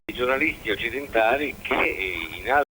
i giornalisti occidentali che in altri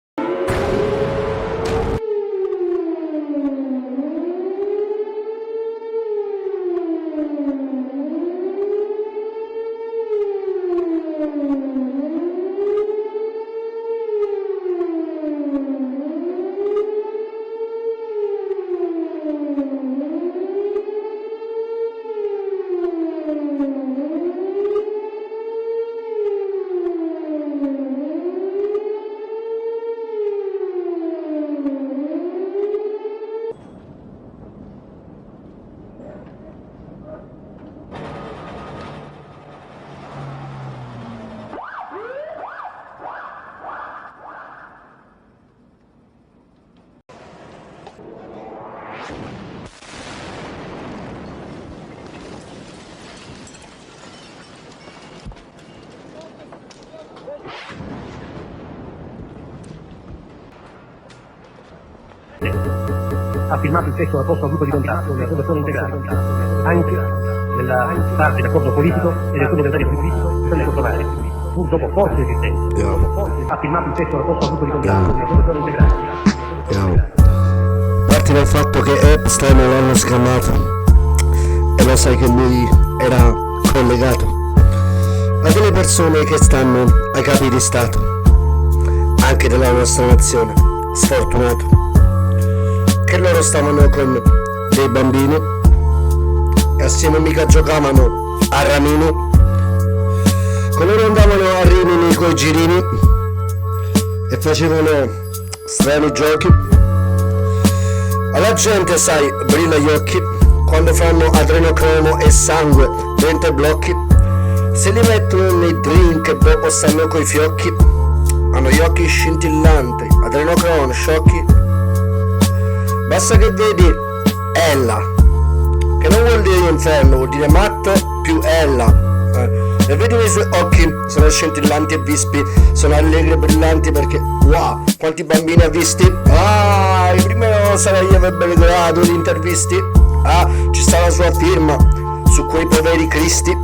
ha firmato il testo rapporto al gruppo di contatto nella sua versione integrale, anche nella parte d'accordo politico e del suo volontario politico per le Kosovare, pur dopo forti resistenze. Ha firmato il testo rapporto al gruppo di contatto nella sua versione integrale. Parti dal fatto che Epstein l'hanno scannato e lo sai che lui era collegato a delle persone che stanno ai capi di Stato, anche della nostra nazione, sfortunato, che loro stavano con dei bambini e assieme mica giocavano a Ramini, con loro andavano a Rimini coi girini e facevano strani giochi. Alla gente, sai, brilla gli occhi quando fanno adrenocromo e sangue dentro i blocchi, se li mettono nei drink e dopo stanno coi fiocchi, hanno gli occhi scintillanti, adrenocromo, sciocchi. Basta che vedi Ella, che non vuol dire inferno, vuol dire matto più Ella, e vedi i suoi occhi, sono scintillanti e vispi, sono allegri e brillanti perché wow, quanti bambini ha visti? Il primo Sarajevo e Belgrado di intervisti, ci sta la sua firma su quei poveri cristi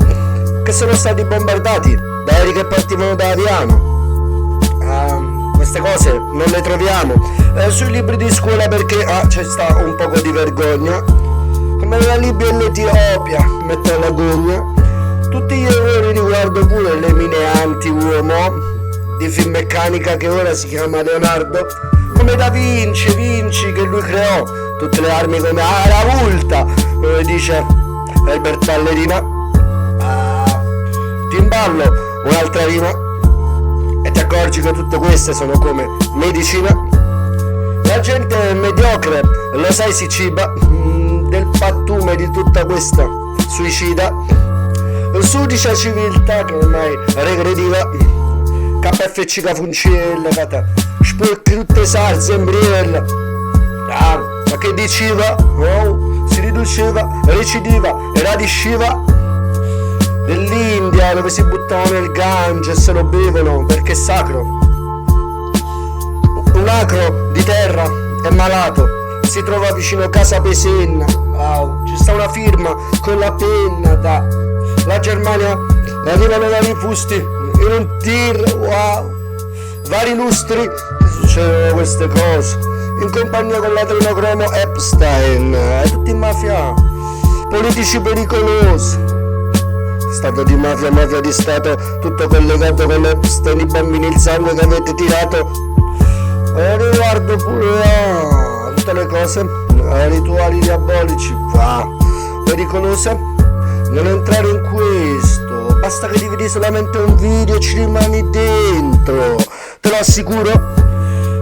che sono stati bombardati da aerei che partivano da Aviano. Queste cose non le troviamo sui libri di scuola perché c'è sta un poco di vergogna, come la Libia e l'Etiopia, mette alla gogna tutti gli errori riguardo pure le mine anti-uomo di Finmeccanica che ora si chiama Leonardo, come da Vinci che lui creò tutte le armi come la multa, come dice Herbert Ballerina. Ti imballo un'altra rima e ti accorgi che tutte queste sono come medicina. La gente è mediocre, lo sai, si ciba del pattume di tutta questa suicida. Su dice civiltà che ormai regrediva, KFC che funcella, spurchi tutte salse in briella. Ma che diceva? Oh, si riduceva, recidiva e radisciva dell'India dove si buttavano nel Gange e se lo bevono perché è sacro. Un acro di terra è malato, si trova vicino a casa Pesenna. Ci sta una firma con la penna la Germania, arrivano vari fusti in un tir, vari lustri, succedono queste cose in compagnia con l'adrenocromo Epstein e tutti i mafia, politici pericolosi. Stato di mafia, mafia di Stato, tutto collegato con Epstein, i bambini, il sangue che avete tirato. Riguardo pure tutte le cose, rituali diabolici, pericolose. Non entrare in questo, basta che ti vedi solamente un video e ci rimani dentro, te lo assicuro,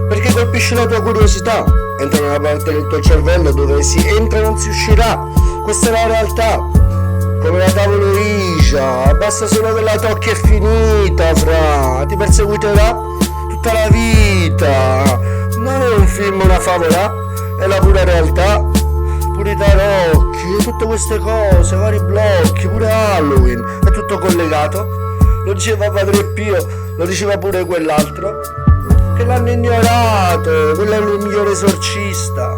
perché colpisce la tua curiosità, entra nella parte del tuo cervello dove si entra e non si uscirà. Questa è la realtà, come la tavoligia, basta solo che la tocchi è finita, ti perseguiterà tutta la vita. Non è un film, una favola, è la pura realtà, pure i tarocchi, tutte queste cose, vari blocchi, pure Halloween, è tutto collegato. Lo diceva Padre Pio, lo diceva pure quell'altro, che l'hanno ignorato, quello è il migliore esorcista,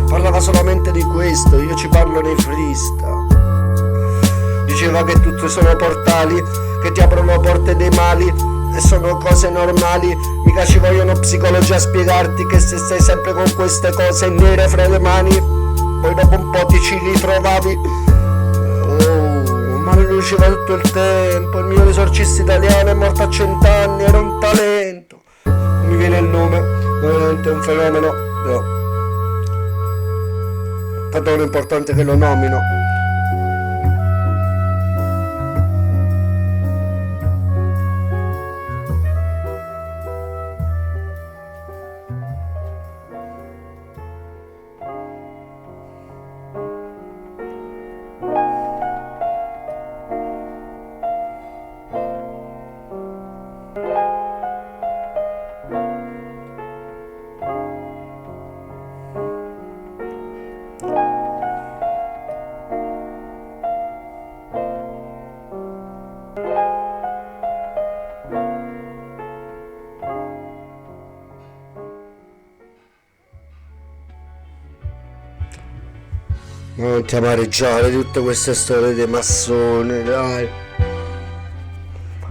parlava solamente di questo, io ci parlo nei freestyle. Diceva che tutti sono portali che ti aprono porte dei mali e sono cose normali. Mica ci vogliono psicologi a spiegarti che se sei sempre con queste cose nere fra le mani, poi dopo un po' ti ci ritrovavi. Ma lui diceva tutto il tempo, il miglior esorcista italiano è morto a 100 anni, era un talento. Non mi viene il nome, veramente un fenomeno. No. Tanto non è importante che lo nomino. Ma non ti amareggiare di tutte queste storie dei massoni, dai.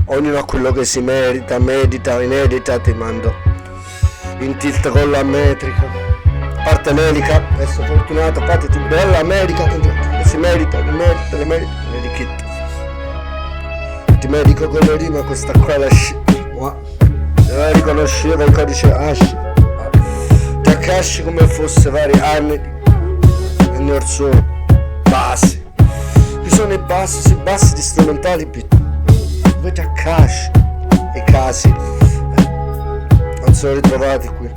Ognuno ha quello che si merita, medita, inedita, ti mando in tilt con la metrica. A parte l'elica, adesso fortunato, fate ti bella America, che si merita, le merita. Ti medico con le rime, questa qua la riconosceva il codice hash. Ti accasci come fosse vari anni e ne sono bassi. Qui sono i bassi di strumentali beat. Voi ti accasci i casi non sono ritrovati qui,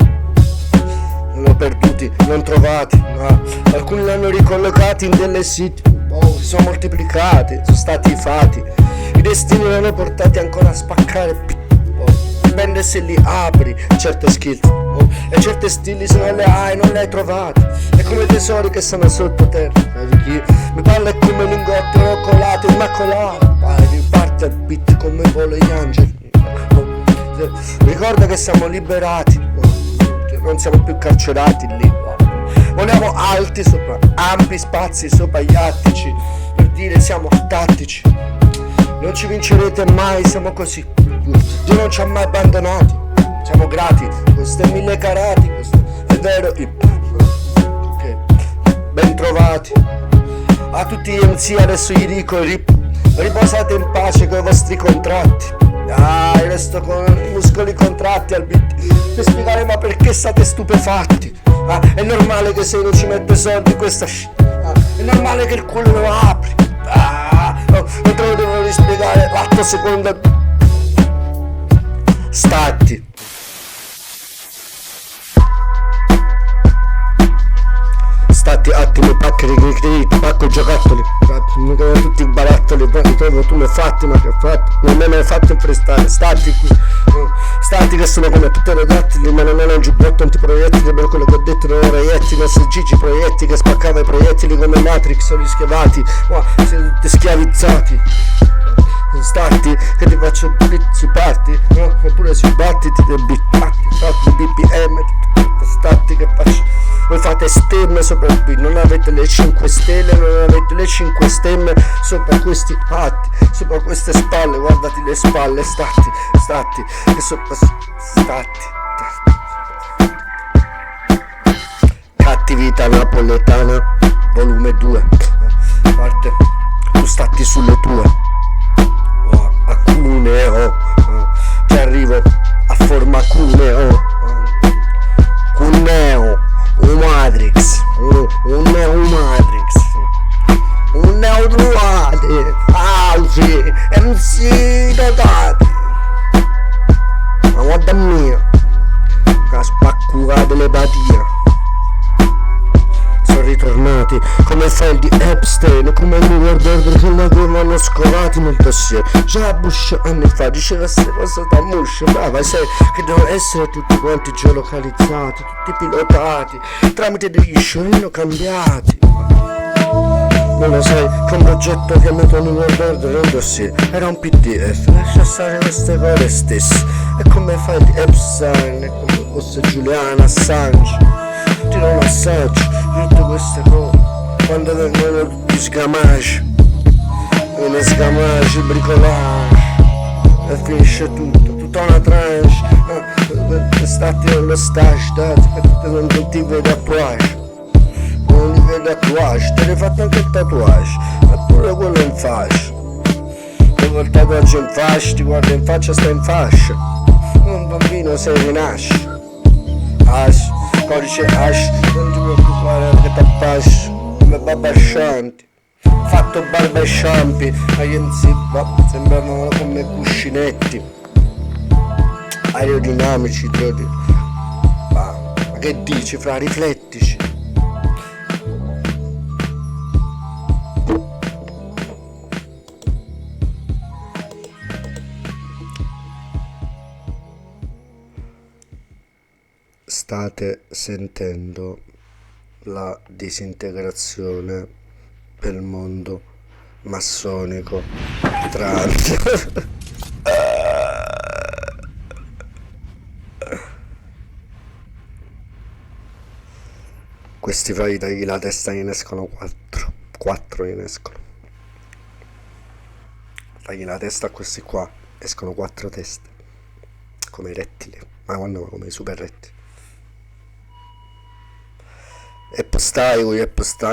non li ho perduti, non trovati, no. Alcuni li hanno ricollocati in delle siti, si sono moltiplicati, sono stati fatti, i destini li hanno portati ancora a spaccare. Dipende se li apri certe skill, e certe stili se non le hai, non le hai trovate. È come tesori che stanno sottoterra. Mi parla è come lingotti roccolati, immacolati. Riparte al beat come volo gli angeli. Ricorda che siamo liberati, che non siamo più carcerati lì. Voliamo alti sopra ampi spazi, sopra gli attici, per dire siamo tattici. Non ci vincerete mai, siamo così. Dio non ci ha mai abbandonati, siamo grati, questo è 1000 carati, questo è vero hip. Ok, ben trovati. A tutti gli MC adesso gli dico rip. Riposate in pace con i vostri contratti. Io resto con i muscoli contratti al beat per spiegare ma perché state stupefatti. È normale che se non ci mette soldi questa è normale che il culo lo apri. Non te lo devo rispiegare, l'atto secondo. Stati. Stati attimi, pacchi di crediti, pacco giocattoli. Mi trovo tutti i barattoli, mi trovo tu mi hai fatti, ma che hai fatto? Non mi hai mai fatto imprestare, stati qui. Stati che sono come tutte le dattili, ma non è un giubbotto antiproiettili, per quello che ho detto non era reiettili, nostri Gigi proietti che spaccava i proiettili come Matrix, sono gli schiavati, siete tutti schiavizzati. Stati che ti faccio beat sui party, oppure sui battiti dei beat, fatti BPM, stati che faccio. Voi fate stemme sopra il beat, non avete le 5 stelle, non avete le 5 stemme sopra questi atti, sopra queste spalle, guardati le spalle, stati, che sopra stati. Cattività napoletana, volume 2, parte, tu stati sulle tue. A Cuneo, ti arrivo a forma Cuneo, un Matrix, un Matrix, un neutruale, Alfi, MC dotati, ma guarda mia, che spaccura dell'epatia. Sono ritornati come il file di Epstein, come il New World Order che l'avevano scovati nel dossier. Già Bush anni fa diceva queste cose da Bush, brava, sai che devono essere tutti quanti geolocalizzati, tutti pilotati, tramite degli sciogli cambiati. Non lo sai che un progetto chiamato New World Order è un dossier, era un PDF, lascia stare queste cose stesse. È come il file di Epstein, è come fosse Julian Assange. Ti non assaggio di tutte queste cose quando vengono tutti sgamage, bricolage e finisce tutto tutta una tranche, stati nello stage, che non ti vedo tatuage, non ti vedo tatuage, te l'hai fatto anche il tatuage, ma pure quello in fascia, dopo il tatuaggio in fascia, ti guarda in faccia, stai in fascia, un bambino se rinasce, hash, codice hash, non ti preoccupare che t'appasci, come Baba Shanti. Fatto barba e sciampi, agli MC sembravano come cuscinetti aerodinamici, ma che dici, fra, riflettici. State sentendo la disintegrazione del mondo massonico trans. Questi fai tagli la testa, ne escono 4 ne escono. Tagli la testa a questi qua, escono 4 teste, come i rettili, ma quando come i super rettili. E postai,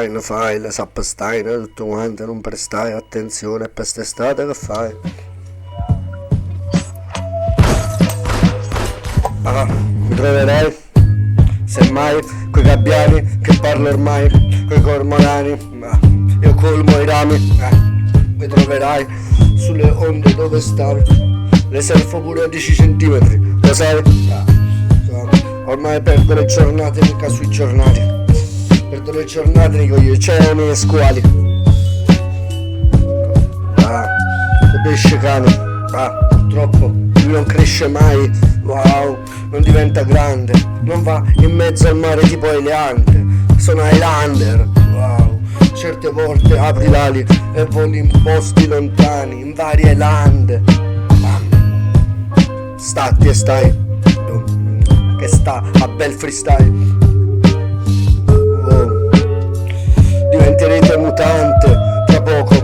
ne fai, le sappostai, tutto quanto, non prestai attenzione, per quest'estate che fai? Mi troverai, semmai, coi gabbiani, che parlo ormai, coi cormorani, io colmo i rami, mi troverai, sulle onde dove stavi, le surfo pure a 10 centimetri, lo sai? Ormai perdo le giornate mica sui giornali. Perdo le giornate con gli oceani e squali. Le pesce cane. Purtroppo lui non cresce mai. Wow, non diventa grande. Non va in mezzo al mare tipo Eleante. Sono Highlander. Wow, certe volte apri l'ali e voli in posti lontani, in varie lande. Statti e stai. Che sta a bel freestyle. Diventerete mutante tra poco,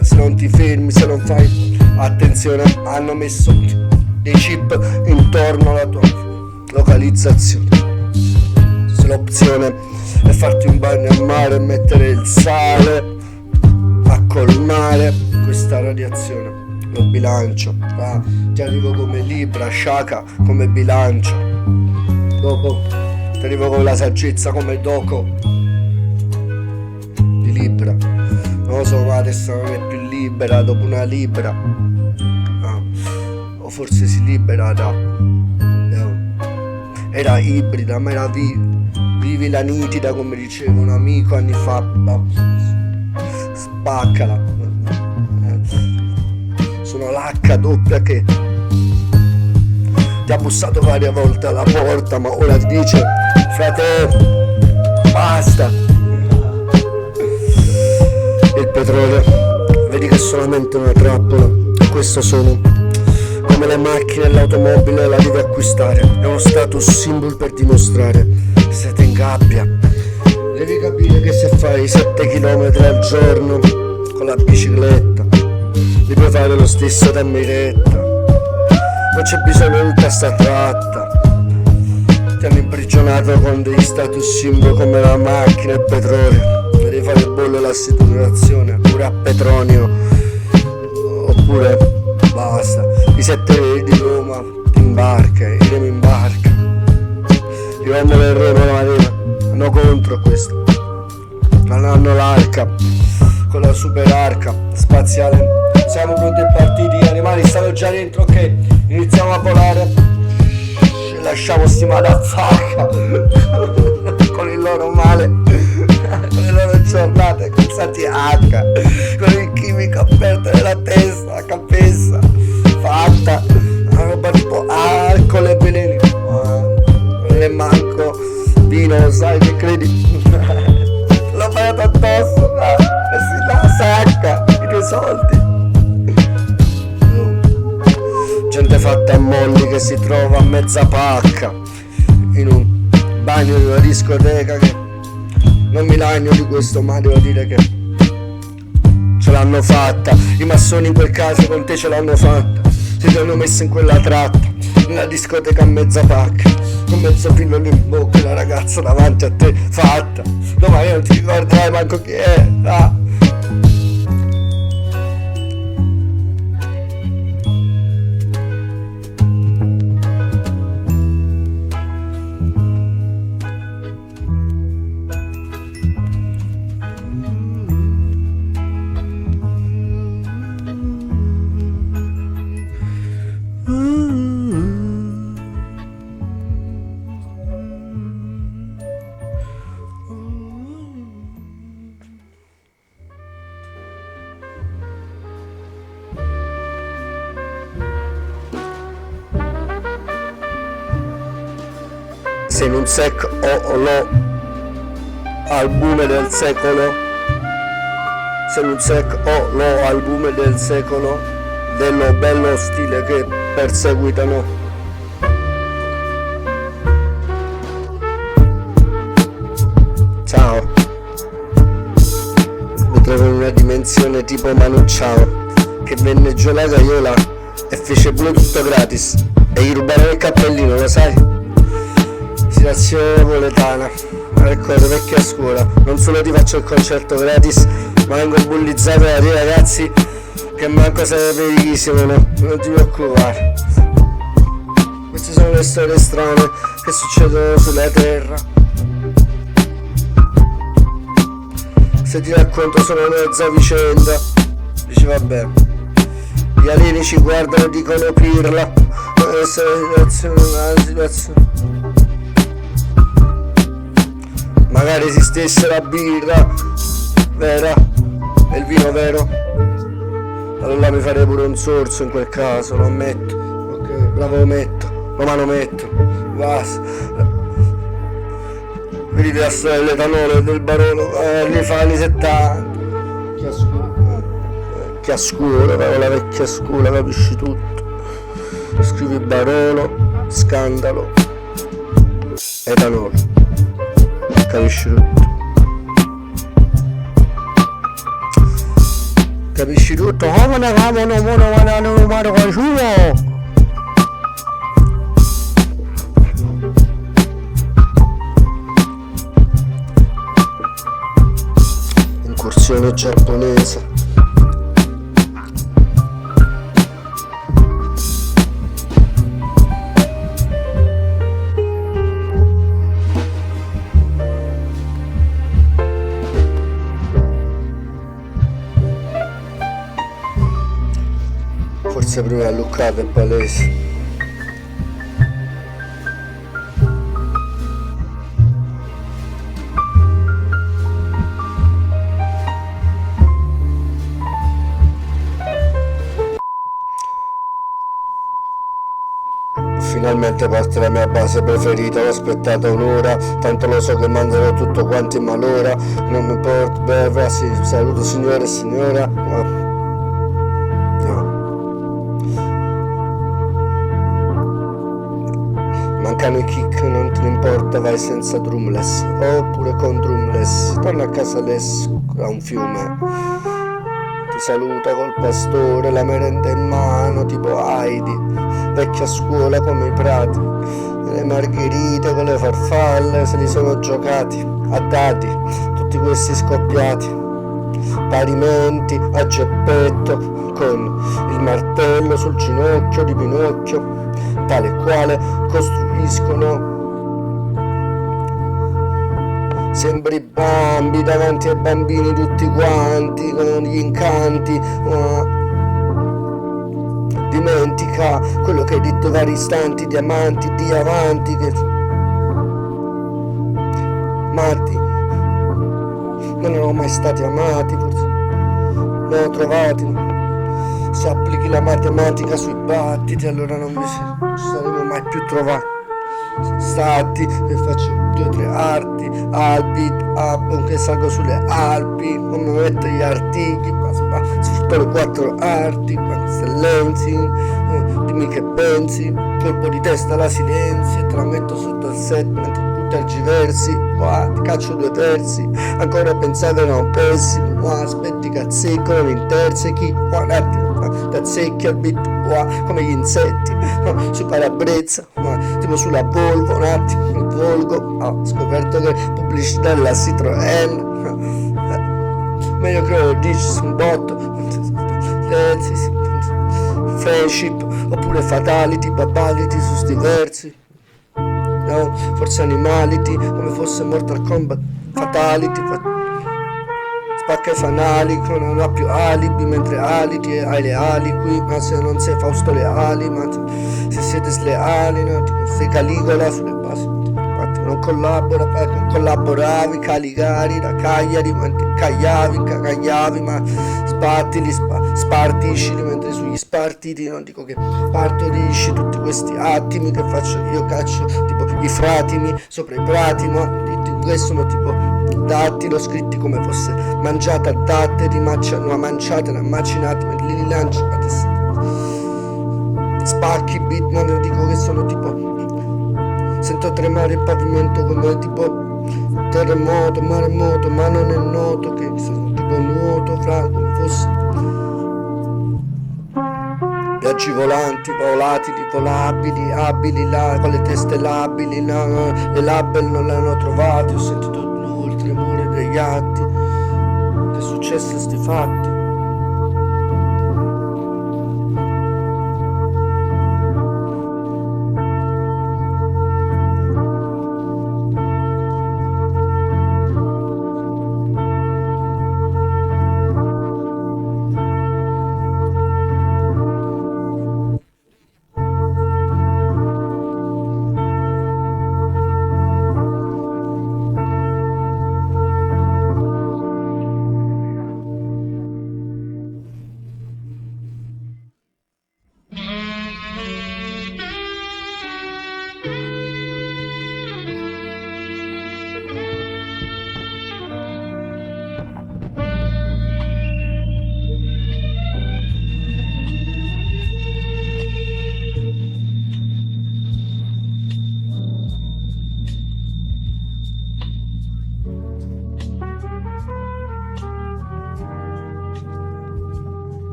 se non ti fermi, se non fai attenzione. Hanno messo dei chip intorno alla tua localizzazione. Se l'opzione è farti un bagno al mare e mettere il sale a colmare questa radiazione, lo bilancio, ti arrivo come Libra, Shaka come bilancio, dopo ti arrivo con la saggezza come Doco di Libra. Non lo so, ma adesso non è più libera dopo una Libra, o forse si libera da era ibrida, ma era vivi la nitida, come diceva un amico anni fa. Spaccala. Sono l'H che ti ha bussato varie volte alla porta, ma ora ti dice: frate, basta. Il petrolio, vedi che è solamente una trappola. Questo sono come le macchine e l'automobile, la devi acquistare. È uno status symbol per dimostrare. Siete in gabbia. Devi capire che se fai 7 km al giorno con la bicicletta, li puoi fare lo stesso da miretta. Non c'è bisogno di tutta sta tratta. Ti hanno imprigionato con degli status symbol come la macchina e il petrolio. Devi fare il bollo e l'assicurazione, pure a Petronio. Oppure basta. I 7 di Roma ti imbarca, iremo in barca. Livello del Remo la marina, hanno contro questo. Non hanno l'arca, con la super arca spaziale. Siamo pronti e partiti, gli animali stanno già dentro, ok. Iniziamo a volare. Lasciamo sti madazzacca con il loro male, con le loro giornate pensati H, con il chimico aperto nella testa, la capessa fatta, una roba tipo alcol e veleni. Non è manco vino, sai che credi? L'ho pagato addosso, e si la sacca, i tuoi soldi. Gente fatta a molli che si trova a mezza pacca in un bagno di una discoteca, che non mi lagno di questo, ma devo dire che ce l'hanno fatta. I massoni in quel caso con te ce l'hanno fatta. ti hanno messo in quella tratta, nella discoteca a mezza pacca, con mezzo filo in bocca, la ragazza davanti a te fatta, domani non ti ricorderai manco chi era. Se in un sec o lo albume del secolo, se in un sec o lo albume del secolo, dello bello stile che perseguitano. Ciao, mi trovo in una dimensione tipo Manu Ciao, che venne giù la gaiola e fece pure tutto gratis, e gli rubarono il cappellino, lo sai? Situazione napoletana, ricordo vecchia scuola, non solo ti faccio il concerto gratis, ma vengo bullizzato da dei ragazzi che manco sarebbe fighissimo, no? Non ti preoccupare. Queste sono le storie strane che succedono sulla terra. Se ti racconto solo mezza vicenda, dici vabbè, gli alieni ci guardano e dicono pirla, questa è una situazione. Magari esistesse la birra vera e il vino vero, allora mi farei pure un sorso in quel caso, lo ammetto. Ok, bravo, lo metto, lo manometto, basta. Vedi la storia dell'etanolo del Barolo, li fa anni 70. Vecchia scuola, la vecchia scuola, capisci tutto. Scrivi Barolo, scandalo, etanolo, capisci tutto. Capisci tutto? Come ne cavolo non numero qualcuno? Incursione giapponese. Forse prima è luccato, è palese. Finalmente parte la mia base preferita, l'ho aspettata un'ora, tanto lo so che manderò tutto quanto in malora. Non mi importa, beh, sì, saluto signore e signora. Mancano i kick, non te ne importa, vai senza drumless, oppure con drumless, torna a casa lesso a un fiume, ti saluta col pastore, la merenda in mano tipo Heidi, vecchia scuola come i prati, le margherite con le farfalle se li sono giocati, a dati, tutti questi scoppiati, parimenti a geppetto con il martello sul ginocchio di Pinocchio, tale quale costruiscono sembri bambi davanti ai bambini tutti quanti con gli incanti. Dimentica quello che hai detto vari istanti, diamanti di avanti che matti non erano mai stati amati, forse li ho trovati. Se applichi la matematica sui battiti, allora non ci saremo mai più trovati. Stati e faccio 2 o 3 arti, albi, che salgo sulle Alpi, come metto gli artigli, sfrutto le 4 arti, eccellenzi, dimmi che pensi, colpo di testa la silenzio, te la metto sotto il set mentre tu tergiversi, ti caccio 2 terzi, ancora pensate non pensi, aspetti cazzico, non intersechi, un attimo. da zecchi al beat, come gli insetti, su parabrezza, tipo sulla Volvo, un attimo, il Volgo, ho scoperto che pubblicità della Citroën, meglio credo dici un botto, friendship, oppure fatality, babality su sti versi, no? Forse animality, come fosse Mortal Kombat, fatality, spacca i fanali, non ha più alibi, mentre aliti hai le ali qui, ma se non sei Fausto Leali, ma se siete sleali, no? Sei Caligola sulle basi, non collaboravi, Caligari, da Cagliari, cagliavi, ma sbattili, spartiscili, mentre sugli spartiti, non dico che partorisci tutti questi attimi che faccio io, caccio tipo i fratimi sopra i prati, no? Questo sono tipo dattilo scritti come fosse mangiata datteri, una manciata, una macinata, li lancio a testa. Spacchi beat, ma ne dico che sono tipo, sento tremare il pavimento come tipo terremoto, maremoto, ma non è noto che sono tipo nuoto fra come fosse viaggi volanti, volatili, volabili, abili là, con le teste labili, no, le label non le hanno trovate, ho sentito il tremore degli atti, che è successo a sti fatti.